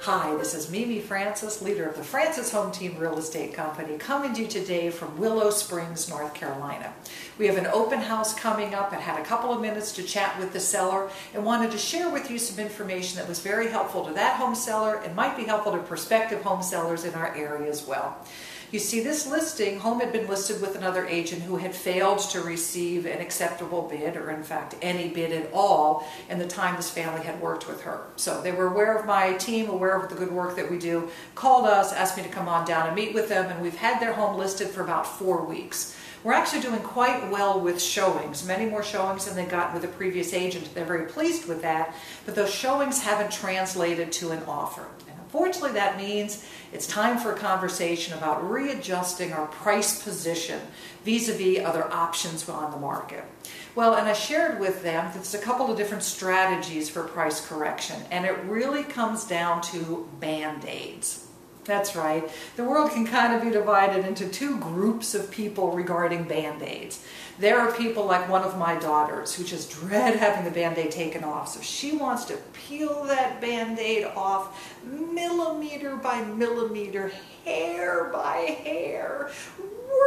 Hi, this is Mimi Francis, leader of the Francis Home Team Real Estate Company, coming to you today from Willow Springs, North Carolina. We have an open house coming up and had a couple of minutes to chat with the seller and wanted to share with you some information that was very helpful to that home seller and might be helpful to prospective home sellers in our area as well. You see, this listing, home had been listed with another agent who had failed to receive an acceptable bid, or in fact any bid at all, in the time this family had worked with her. So they were aware of my team, aware of the good work that we do, called us, asked me to come on down and meet with them, and we've had their home listed for about 4 weeks. We're actually doing quite well with showings, many more showings than they got with a previous agent. They're very pleased with that, but those showings haven't translated to an offer. Unfortunately, that means it's time for a conversation about readjusting our price position vis-a-vis other options on the market. Well, and I shared with them that there's a couple of different strategies for price correction, and it really comes down to Band-Aids. That's right. The world can kind of be divided into two groups of people regarding Band-Aids. There are people like one of my daughters who just dread having the Band-Aid taken off. So she wants to peel that Band-Aid off millimeter by millimeter, hair by hair,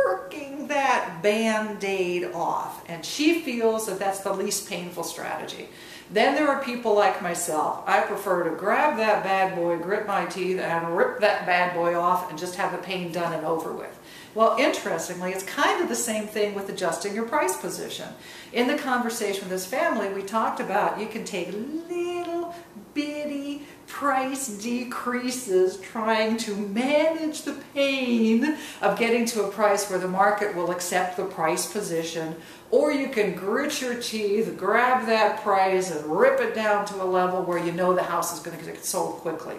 working that Band-Aid off. And she feels that that's the least painful strategy. Then there are people like myself. I prefer to grab that bad boy, grit my teeth, and rip that bad boy off and just have the pain done and over with. Well, interestingly, it's kind of the same thing with adjusting your price position. In the conversation with this family, we talked about you can take little bitty price decreases trying to manage the pain of getting to a price where the market will accept the price position, or you can grit your teeth, grab that price and rip it down to a level where you know the house is going to get sold quickly.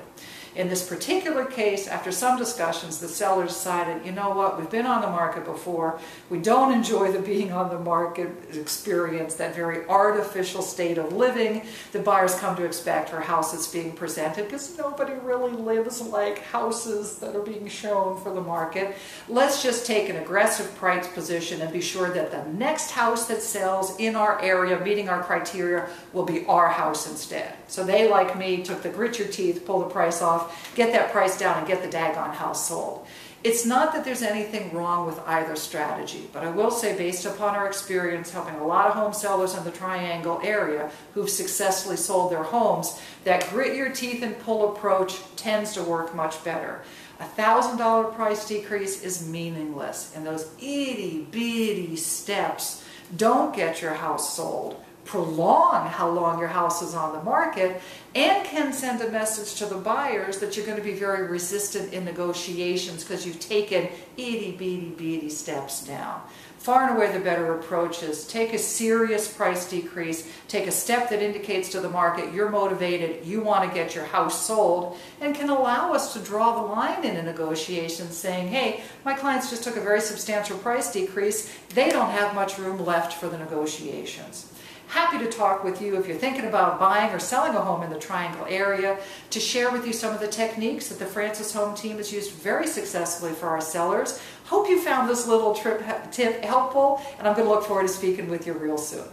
In this particular case, after some discussions, the seller decided, you know what, we've been on the market before. We don't enjoy the being on the market experience, that very artificial state of living that buyers come to expect for houses being presented, because nobody really lives like houses that are being shown for the market. Let's just take an aggressive price position and be sure that the next house that sells in our area, meeting our criteria, will be our house instead. So they, like me, took the grit your teeth, pull the price off, get that price down, and get the daggone house sold. It's not that there's anything wrong with either strategy, but I will say, based upon our experience helping a lot of home sellers in the Triangle area who've successfully sold their homes, that grit your teeth and pull approach tends to work much better. A $1,000 price decrease is meaningless, and those itty-bitty steps don't get your house sold, prolong how long your house is on the market, and can send a message to the buyers that you're going to be very resistant in negotiations because you've taken itty-bitty steps down. Far and away the better approach is take a serious price decrease, take a step that indicates to the market you're motivated, you want to get your house sold, and can allow us to draw the line in a negotiation saying, hey, my clients just took a very substantial price decrease, they don't have much room left for the negotiations. Happy to talk with you if you're thinking about buying or selling a home in the Triangle area, to share with you some of the techniques that the Francis Home Team has used very successfully for our sellers. Hope you found this little tip helpful, and I'm going to look forward to speaking with you real soon.